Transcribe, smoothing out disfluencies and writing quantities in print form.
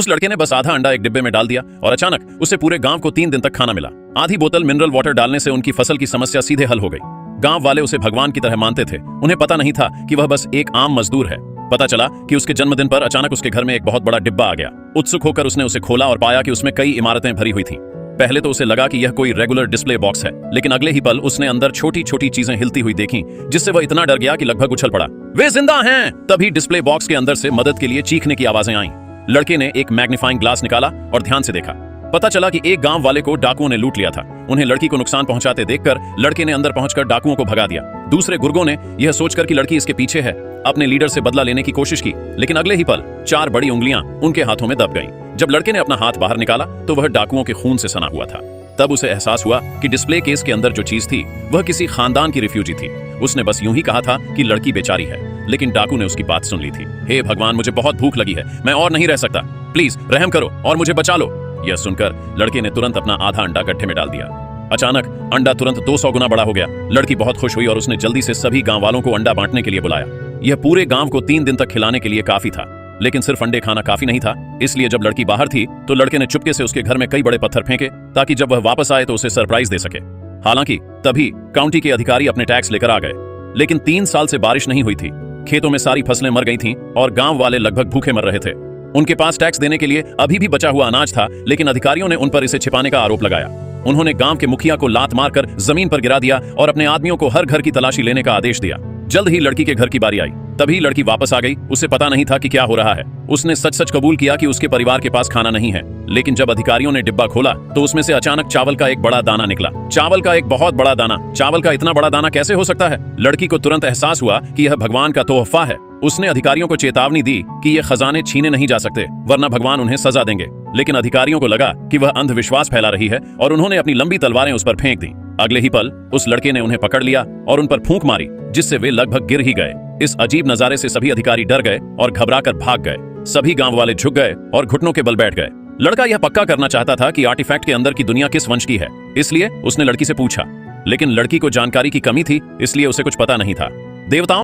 उस लड़के ने बस आधा अंडा एक डिब्बे में डाल दिया और अचानक उसे पूरे गांव को 3 दिन तक खाना मिला। आधी बोतल मिनरल वाटर डालने से उनकी फसल की समस्या सीधे हल हो गई। गांव वाले उसे भगवान की तरह मानते थे। उन्हें पता नहीं था कि वह बस एक आम मजदूर है। पता चला कि उसके जन्मदिन पर अचानक उसके घर में एक बहुत बड़ा डिब्बा आ गया। उत्सुक होकर उसने उसे खोला और पाया कि उसमें कई इमारतें भरी हुई थीं। पहले तो उसे लगा कि यह कोई रेगुलर डिस्प्ले बॉक्स है, लेकिन अगले ही पल उसने अंदर छोटी छोटी चीजें हिलती हुई देखी, जिससे वह इतना डर गया कि लगभग उछल पड़ा। वे जिंदा हैं! तभी डिस्प्ले बॉक्स के अंदर से मदद के लिए चीखने की आवाजें आईं। लड़के ने एक मैग्नीफाइंग ग्लास निकाला और ध्यान से देखा। पता चला कि एक गांव वाले को डाकुओं ने लूट लिया था। उन्हें लड़की को नुकसान पहुंचाते देखकर लड़के ने अंदर पहुंचकर डाकुओं को भगा दिया। दूसरे गुर्गों ने यह सोचकर कि लड़की इसके पीछे है, अपने लीडर से बदला लेने की कोशिश की, लेकिन अगले ही पल 4 बड़ी उंगलियां उनके हाथों में दब गईं। जब लड़के ने अपना हाथ बाहर निकाला तो वह डाकुओं के खून से सना हुआ था। तब उसे एहसास हुआ कि डिस्प्ले केस के अंदर जो चीज थी वह किसी खानदान की रिफ्यूजी थी। उसने बस यूं ही कहा था कि लड़की बेचारी है, लेकिन डाकू ने उसकी बात सुन ली थी। हे भगवान, मुझे बहुत भूख लगी है, मैं और नहीं रह सकता, प्लीज रहम करो और मुझे बचा लो। यह सुनकर लड़के ने तुरंत अपना आधा अंडा गड्ढे में डाल दिया। अचानक अंडा तुरंत 200 गुना बड़ा हो गया। लड़की बहुत खुश हुई और उसने जल्दी से सभी गांव वालों को अंडा बांटने के लिए बुलाया। यह पूरे गांव को 3 दिन तक खिलाने के लिए काफी था, लेकिन सिर्फ अंडे खाना काफी नहीं था। इसलिए जब लड़की बाहर थी तो लड़के ने चुपके से उसके घर में कई बड़े पत्थर फेंके, ताकि जब वह वापस आए तो उसे सरप्राइज दे सके। हालांकि तभी काउंटी के अधिकारी अपने टैक्स लेकर आ गए, लेकिन 3 साल से बारिश नहीं हुई थी। खेतों में सारी फसलें मर गई थीं और गांव वाले लगभग भूखे मर रहे थे। उनके पास टैक्स देने के लिए अभी भी बचा हुआ अनाज था, लेकिन अधिकारियों ने उन पर इसे छिपाने का आरोप लगाया। उन्होंने गांव के मुखिया को लात मारकर जमीन पर गिरा दिया और अपने आदमियों को हर घर की तलाशी लेने का आदेश दिया। जल्द ही लड़की के घर की बारी आई। तभी लड़की वापस आ गई। उसे पता नहीं था कि क्या हो रहा है। उसने सच सच कबूल किया कि उसके परिवार के पास खाना नहीं है, लेकिन जब अधिकारियों ने डिब्बा खोला तो उसमें से अचानक चावल का एक बड़ा दाना निकला। चावल का एक बहुत बड़ा दाना। चावल का इतना बड़ा दाना कैसे हो सकता है? लड़की को तुरंत एहसास हुआ कि यह भगवान का तोहफा है। उसने अधिकारियों को चेतावनी दी कि ये खजाने छीने नहीं जा सकते, वरना भगवान उन्हें सजा देंगे। लेकिन अधिकारियों को लगा कि वह अंधविश्वास फैला रही है और उन्होंने अपनी लंबी तलवारें उस पर फेंक दी। अगले ही पल उस लड़के ने उन्हें पकड़ लिया और उन पर फूंक मारी, जिससे वे लगभग गिर ही गए। इस अजीब नजारे से सभी अधिकारी डर गए और घबराकर भाग गए। सभी गांव वाले झुक गए और घुटनों के बल बैठ गए। लड़का यह पक्का करना चाहता था कि आर्टिफैक्ट के अंदर की दुनिया किस वंश की है, इसलिए उसने लड़की से पूछा, लेकिन लड़की को जानकारी की कमी थी, इसलिए उसे कुछ पता नहीं था। देवताओं